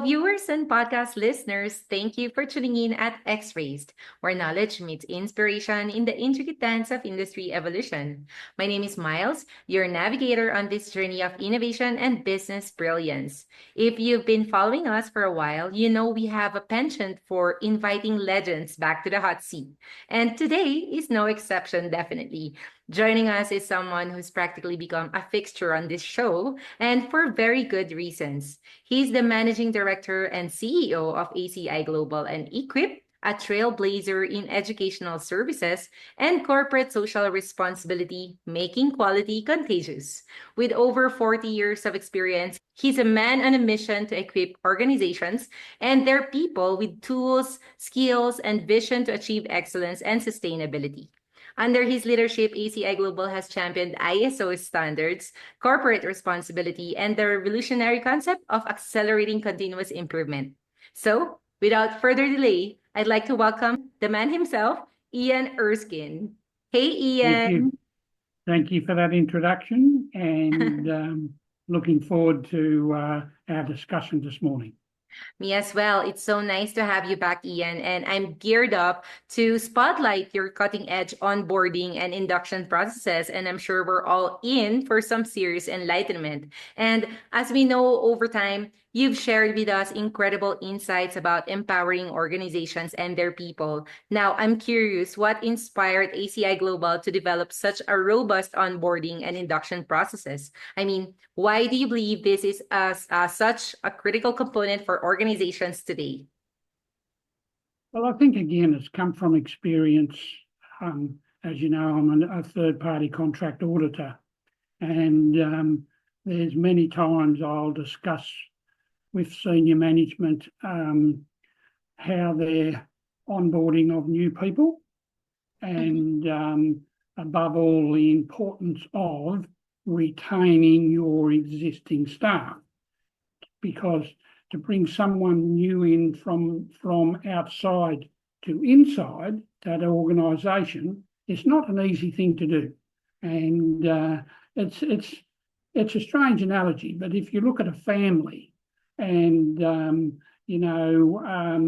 viewers and podcast listeners, thank you for tuning in at X-Raised, where knowledge meets inspiration in the intricate dance of industry evolution. My name is Miles, your navigator on this journey of innovation and business brilliance. If you've been following us for a while, you know we have a penchant for inviting legends back to the hot seat. And today is no exception, definitely. Joining us is someone who's practically become a fixture on this show, and for very good reasons. He's the managing director and CEO of ACI Global and e-Quip, a trailblazer in educational services and corporate social responsibility, making quality contagious. With over 40 years of experience, he's a man on a mission to equip organizations and their people with tools, skills, and vision to achieve excellence and sustainability. Under his leadership, ACI Global has championed ISO standards, corporate responsibility, and the revolutionary concept of accelerating continuous improvement. So, without further delay, I'd like to welcome the man himself, Ian Erskine. Hey, Thank you. Ian. Thank you for that introduction, and looking forward to our discussion this morning. Me as well. It's so nice to have you back, Ian. And I'm geared up to spotlight your cutting edge onboarding and induction processes. And I'm sure we're all in for some serious enlightenment. And as we know over time, you've shared with us incredible insights about empowering organizations and their people. Now, I'm curious what inspired ACI Global to develop such a robust onboarding and induction processes? I mean, why do you believe this is such a critical component for organizations today? Well, I think, again, it's come from experience. As you know, I'm a third-party contract auditor, and there's many times I'll discuss with senior management how they're onboarding of new people, and above all, the importance of retaining your existing staff, because to bring someone new in from outside to inside that organisation is not an easy thing to do. And it's a strange analogy, but if you look at a family and when a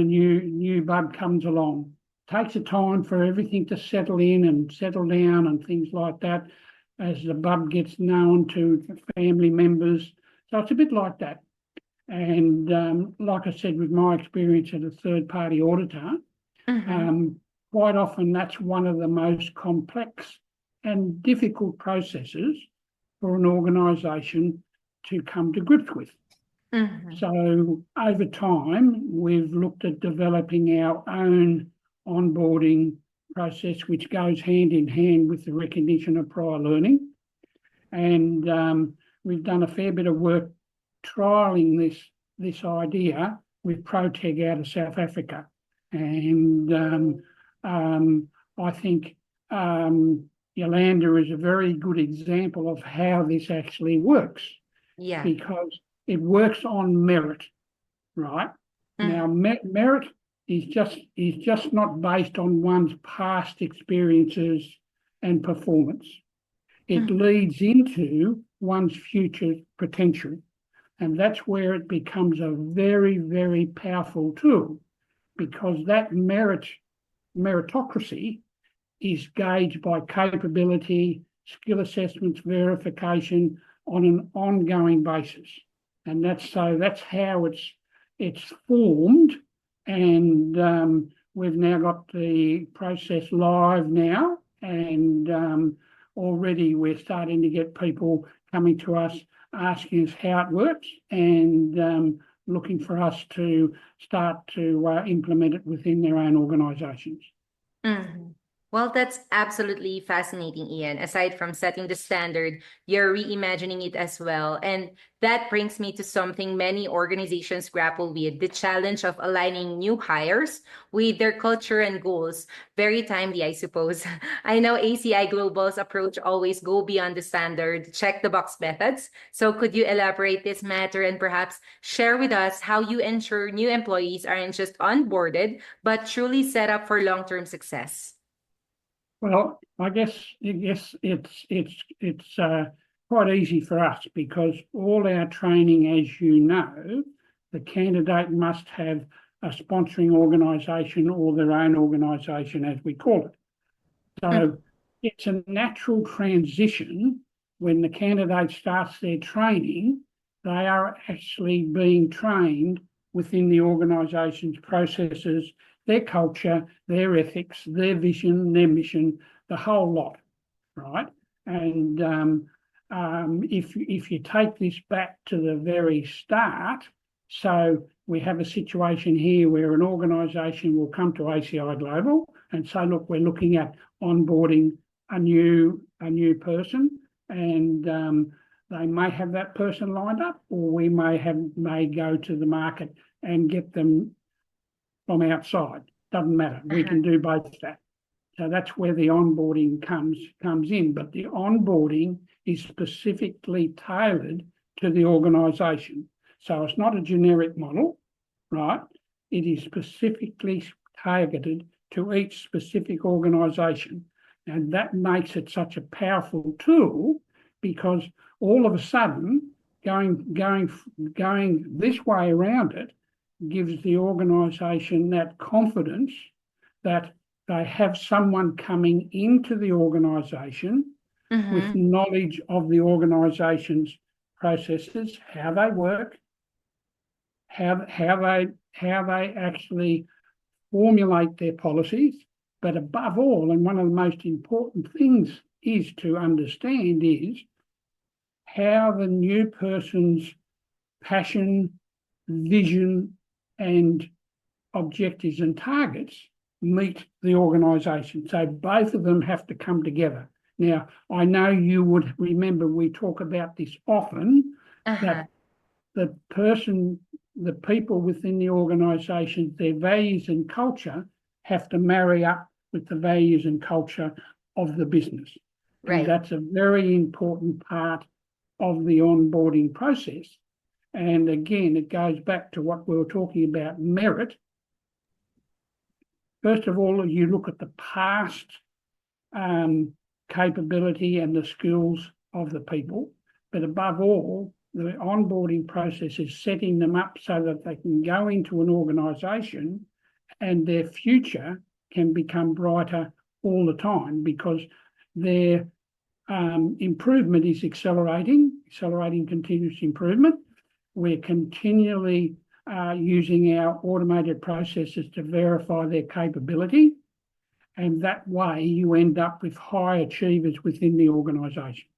new bud comes along, it takes a time for everything to settle in and settle down and things like that as the bud gets known to family members. So it's a bit like that. And like I said, with my experience as a third-party auditor, quite often that's one of the most complex and difficult processes for an organisation to come to grips with. So over time, we've looked at developing our own onboarding process, which goes hand in hand with the recognition of prior learning. And we've done a fair bit of work trialling this idea with ProTeg out of South Africa. And I think Yolanda is a very good example of how this actually works. Yeah. Because it works on merit, right? Now, merit is just not based on one's past experiences and performance. It leads into one's future potential. And that's where it becomes a very, very powerful tool, because that meritocracy is gauged by capability, skill assessments, verification on an ongoing basis. And that's how it's formed. And we've now got the process live now, and already we're starting to get people coming to us asking us how it works, and looking for us to start to implement it within their own organisations. Well, that's absolutely fascinating, Ian. Aside from setting the standard, you're reimagining it as well. And that brings me to something many organizations grapple with, the challenge of aligning new hires with their culture and goals. Very timely, I suppose. I know ACI Global's approach always go beyond the standard, check the box methods. So could you elaborate this matter and perhaps share with us how you ensure new employees aren't just onboarded, but truly set up for long-term success? Well, I guess it's quite easy for us, because all our training, as you know, the candidate must have a sponsoring organisation or their own organisation, as we call it. So it's a natural transition. When the candidate starts their training, they are actually being trained within the organisation's processes, their culture, their ethics, their vision, their mission, the whole lot, right? And if you take this back to the very start, so we have a situation here where an organisation will come to ACI Global and say, look, we're looking at onboarding a new person, and they may have that person lined up, or we may go to the market and get them from outside. Doesn't matter. We can do both that. So that's where the onboarding comes in. But the onboarding is specifically tailored to the organisation. So it's not a generic model, right? It is specifically targeted to each specific organisation. And that makes it such a powerful tool, because all of a sudden, going this way around it gives the organisation that confidence that they have someone coming into the organisation with knowledge of the organisation's processes, how they work, how they actually formulate their policies. But above all, and one of the most important things is to understand, is how the new person's passion, vision, and objectives and targets meet the organisation. So both of them have to come together. Now, I know you would remember we talk about this often, that the people within the organisation, their values and culture have to marry up with the values and culture of the business. Right. And that's a very important part of the onboarding process. And again, it goes back to what we were talking about, merit. First of all, you look at the past capability and the skills of the people, but above all, the onboarding process is setting them up so that they can go into an organisation and their future can become brighter all the time, because their improvement is accelerating continuous improvement. We're continually using our automated processes to verify their capability, and that way you end up with high achievers within the organisation.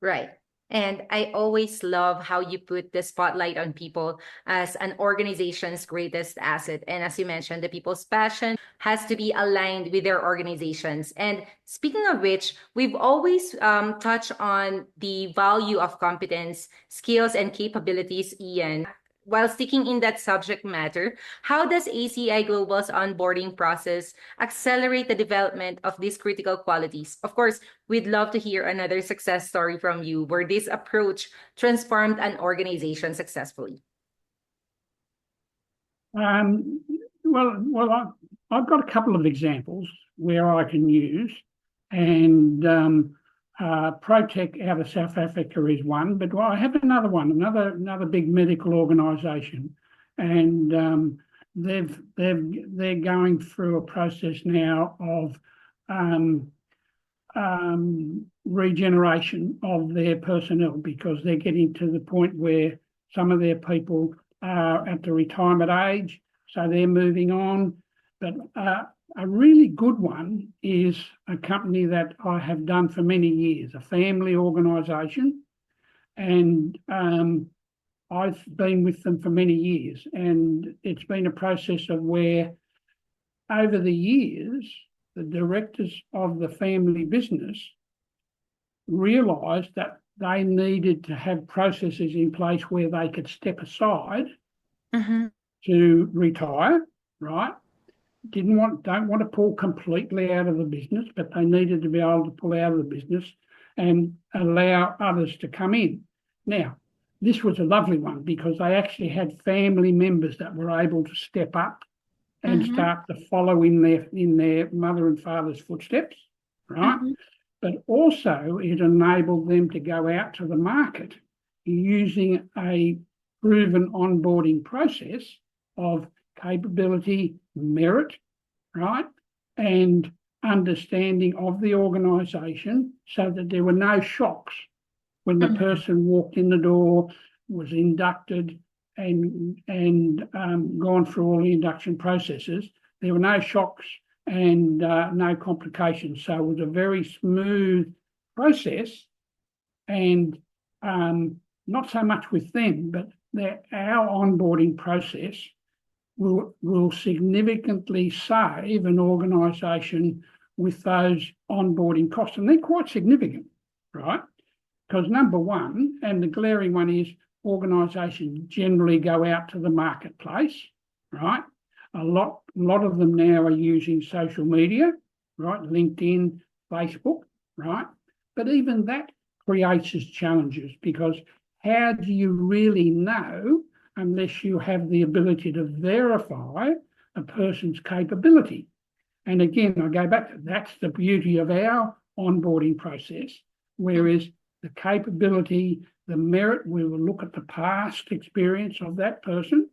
Right. And I always love how you put the spotlight on people as an organization's greatest asset. And as you mentioned, the people's passion has to be aligned with their organizations. And speaking of which, we've always touched on the value of competence, skills, and capabilities, Ian. While sticking in that subject matter, how does ACI Global's onboarding process accelerate the development of these critical qualities? Of course, we'd love to hear another success story from you where this approach transformed an organization successfully. Well, I've got a couple of examples where I can use, and Protec out of South Africa is one, but I have another one, another big medical organisation, and they're going through a process now of regeneration of their personnel, because they're getting to the point where some of their people are at the retirement age, so they're moving on. But a really good one is a company that I have done for many years, a family organisation, and I've been with them for many years, and it's been a process of where over the years, the directors of the family business realised that they needed to have processes in place where they could step aside to retire, right? Don't want to pull completely out of the business, but they needed to be able to pull out of the business and allow others to come in. Now, this was a lovely one because they actually had family members that were able to step up and start to follow in their mother and father's footsteps, right? But also it enabled them to go out to the market using a proven onboarding process of capability, merit, right, and understanding of the organisation, so that there were no shocks when the person walked in the door, was inducted, and gone through all the induction processes. There were no shocks and no complications. So it was a very smooth process, and not so much with them, but our onboarding process will significantly save an organisation with those onboarding costs. And they're quite significant, right? Because number one, and the glaring one, is organisations generally go out to the marketplace, right? A lot of them now are using social media, right? LinkedIn, Facebook, right? But even that creates its challenges, because how do you really know unless you have the ability to verify a person's capability? And again, I go back to that's the beauty of our onboarding process, whereas the capability, the merit, we will look at the past experience of that person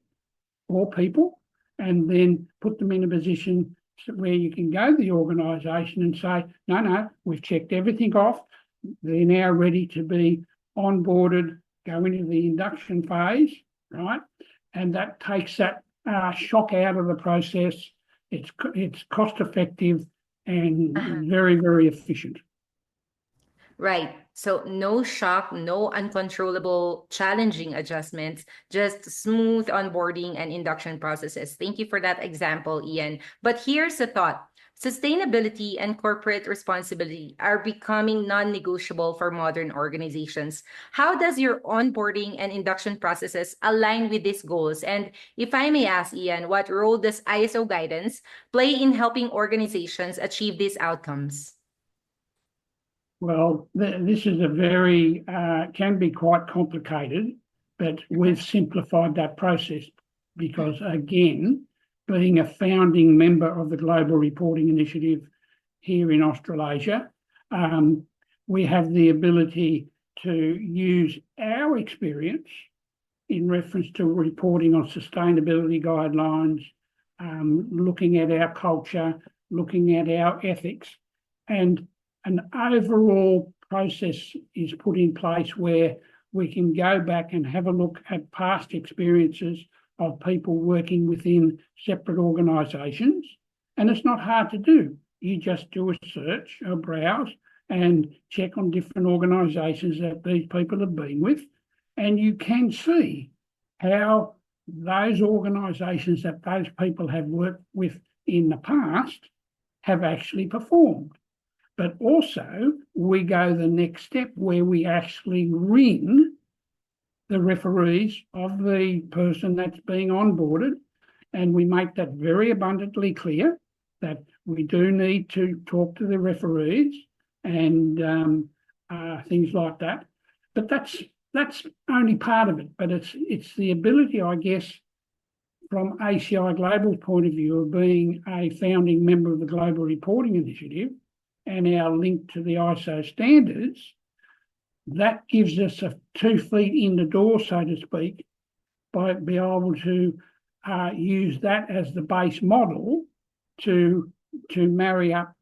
or people, and then put them in a position where you can go to the organisation and say, no, we've checked everything off. They're now ready to be onboarded, go into the induction phase, right? And that takes that shock out of the process. It's cost effective and very, very efficient. Right. So no shock, no uncontrollable, challenging adjustments, just smooth onboarding and induction processes. Thank you for that example, Ian. But here's a thought. Sustainability and corporate responsibility are becoming non-negotiable for modern organizations. How does your onboarding and induction processes align with these goals? And if I may ask, Ian, what role does ISO guidance play in helping organizations achieve these outcomes? Well, this is can be quite complicated, but we've simplified that process because, again, being a founding member of the Global Reporting Initiative here in Australasia, we have the ability to use our experience in reference to reporting on sustainability guidelines, looking at our culture, looking at our ethics, and an overall process is put in place where we can go back and have a look at past experiences of people working within separate organisations. And it's not hard to do. You just do a search, a browse, and check on different organisations that these people have been with, and you can see how those organisations that those people have worked with in the past have actually performed. But also, we go the next step where we actually ring the referees of the person that's being onboarded, and we make that very abundantly clear that we do need to talk to the referees and things like that. But that's only part of it. But it's the ability, I guess, from ACI Global's point of view of being a founding member of the Global Reporting Initiative, and our link to the ISO standards, that gives us 2 feet in the door, so to speak, by being able to use that as the base model to marry up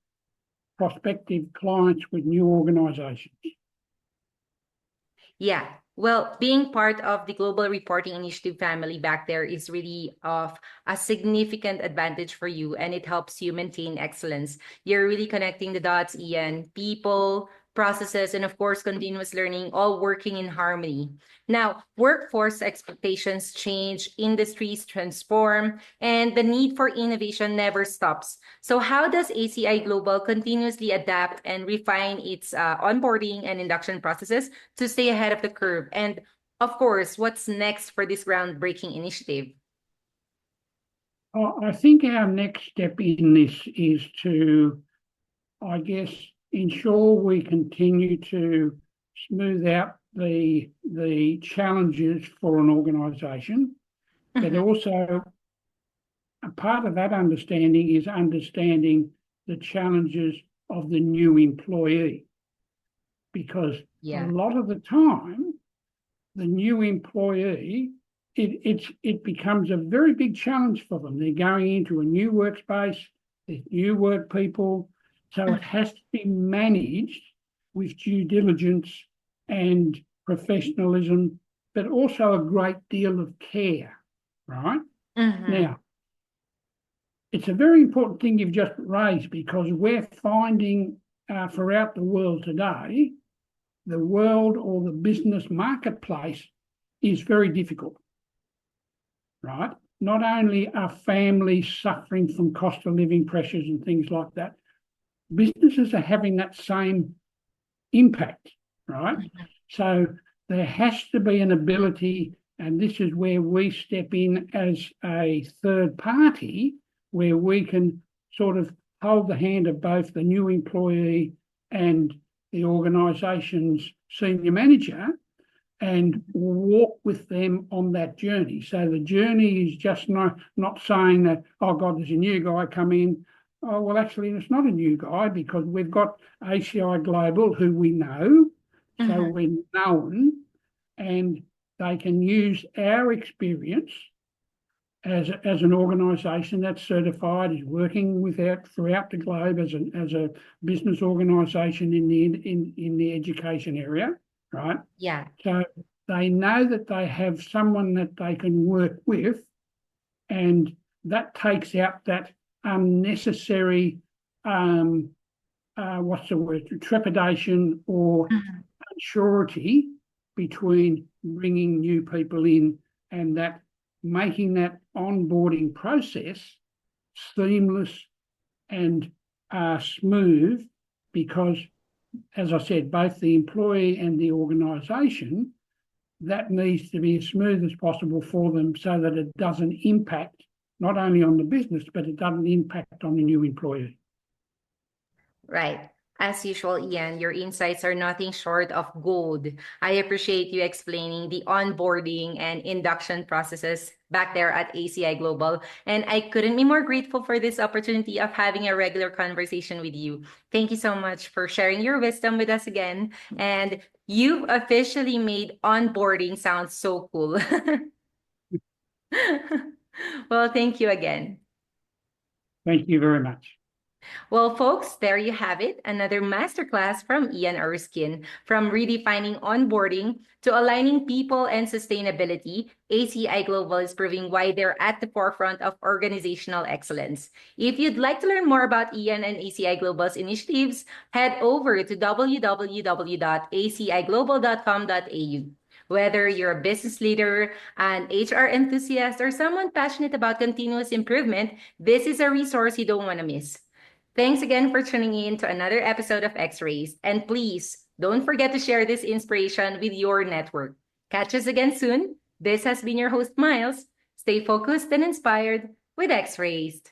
prospective clients with new organisations. Yeah. Well, being part of the Global Reporting Initiative family back there is really of a significant advantage for you, and it helps you maintain excellence. You're really connecting the dots, Ian. People, processes, and of course, continuous learning, all working in harmony. Now, workforce expectations change, industries transform, and the need for innovation never stops. So how does ACI Global continuously adapt and refine its onboarding and induction processes to stay ahead of the curve? And of course, what's next for this groundbreaking initiative? I think our next step in this is to, I guess, ensure we continue to smooth out the challenges for an organisation, but also a part of that understanding is understanding the challenges of the new employee, because a lot of the time the new employee it becomes a very big challenge for them. They're going into a new workspace, there's new work people, so it has to be managed with due diligence and professionalism, but also a great deal of care, right? Now, it's a very important thing you've just raised, because we're finding throughout the world today, the world or the business marketplace is very difficult, right? Not only are families suffering from cost of living pressures and things like that, businesses are having that same impact, right? So there has to be an ability, and this is where we step in as a third party, where we can sort of hold the hand of both the new employee and the organisation's senior manager and walk with them on that journey. So the journey is just not saying that, oh God, there's a new guy come in. Oh, well, actually, it's not a new guy, because we've got ACI Global, who we know, so we're known, and they can use our experience as an organisation that's certified, is working throughout the globe as a business organisation in the education area, right? Yeah. So they know that they have someone that they can work with, and that takes out that unnecessary trepidation or unsurety between bringing new people in, and that making that onboarding process seamless and smooth, because, as I said, both the employee and the organisation, that needs to be as smooth as possible for them, so that it doesn't impact not only on the business, but it doesn't impact on the new employee. Right. As usual, Ian, your insights are nothing short of gold. I appreciate you explaining the onboarding and induction processes back there at ACI Global. And I couldn't be more grateful for this opportunity of having a regular conversation with you. Thank you so much for sharing your wisdom with us again. And you've officially made onboarding sound so cool. Well, thank you again. Thank you very much. Well, folks, there you have it. Another masterclass from Ian Erskine. From redefining onboarding to aligning people and sustainability, ACI Global is proving why they're at the forefront of organizational excellence. If you'd like to learn more about Ian and ACI Global's initiatives, head over to www.aciglobal.com.au. Whether you're a business leader, an HR enthusiast, or someone passionate about continuous improvement, this is a resource you don't want to miss. Thanks again for tuning in to another episode of X-Rays. And please, don't forget to share this inspiration with your network. Catch us again soon. This has been your host, Miles. Stay focused and inspired with X-Rays.